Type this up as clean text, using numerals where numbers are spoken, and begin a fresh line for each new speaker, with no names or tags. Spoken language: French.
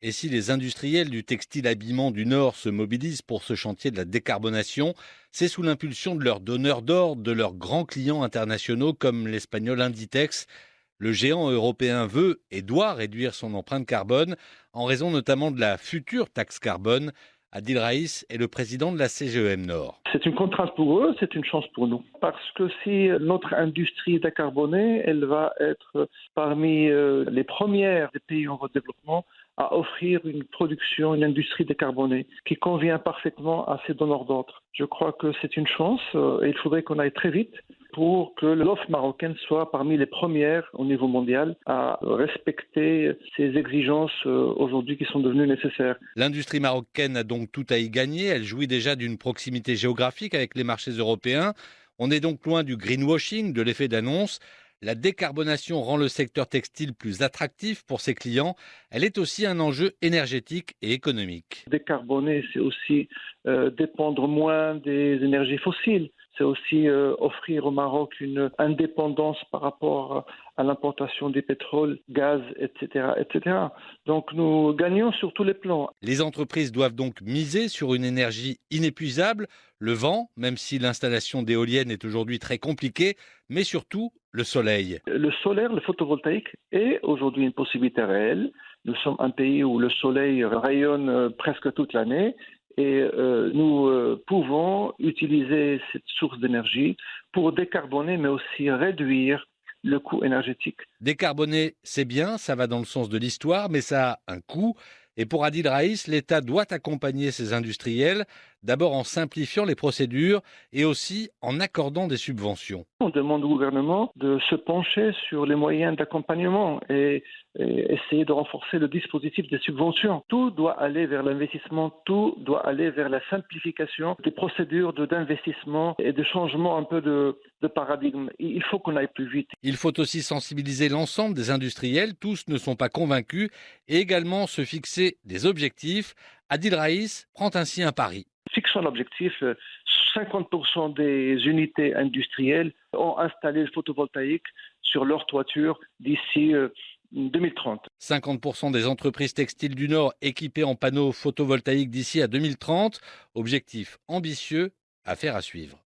Et si les industriels du textile-habillement du Nord se mobilisent pour ce chantier de la décarbonation, c'est sous l'impulsion de leurs donneurs d'ordre, de leurs grands clients internationaux comme l'espagnol Inditex. Le géant européen veut et doit réduire son empreinte carbone en raison notamment de la future taxe carbone. Adil Raïs est le président de la CGEM Nord.
C'est une contrainte pour eux, c'est une chance pour nous. Parce que si notre industrie décarbonée, elle va être parmi les premières des pays en voie de développement à offrir une production, une industrie décarbonée qui convient parfaitement à ces donneurs d'ordre. Je crois que c'est une chance et il faudrait qu'on aille très vite pour que l'offre marocaine soit parmi les premières au niveau mondial à respecter ces exigences aujourd'hui qui sont devenues nécessaires.
L'industrie marocaine a donc tout à y gagner. Elle jouit déjà d'une proximité géographique avec les marchés européens. On est donc loin du greenwashing, de l'effet d'annonce. La décarbonation rend le secteur textile plus attractif pour ses clients. Elle est aussi un enjeu énergétique et économique.
Décarboner, c'est aussi dépendre moins des énergies fossiles. C'est aussi offrir au Maroc une indépendance par rapport à l'importation des pétroles, gaz, etc., etc. Donc nous gagnons sur tous les plans.
Les entreprises doivent donc miser sur une énergie inépuisable, le vent, même si l'installation d'éoliennes est aujourd'hui très compliquée, mais surtout le soleil.
Le solaire, le photovoltaïque est aujourd'hui une possibilité réelle. Nous sommes un pays où le soleil rayonne presque toute l'année. Et nous pouvons utiliser cette source d'énergie pour décarboner, mais aussi réduire le coût énergétique.
Décarboner, c'est bien, ça va dans le sens de l'histoire, mais ça a un coût. Et pour Adil Raïs, l'État doit accompagner ses industriels, d'abord en simplifiant les procédures et aussi en accordant des subventions.
On demande au gouvernement de se pencher sur les moyens d'accompagnement et essayer de renforcer le dispositif des subventions. Tout doit aller vers l'investissement, tout doit aller vers la simplification des procédures d'investissement et de changement un peu de paradigme. Il faut qu'on aille plus vite.
Il faut aussi sensibiliser l'ensemble des industriels, tous ne sont pas convaincus, et également se fixer des objectifs. Adil Raïs prend ainsi un pari.
Fixons l'objectif, 50% des unités industrielles ont installé le photovoltaïque sur leur toiture d'ici 2030.
50% des entreprises textiles du Nord équipées en panneaux photovoltaïques d'ici à 2030. Objectif ambitieux, affaire à suivre.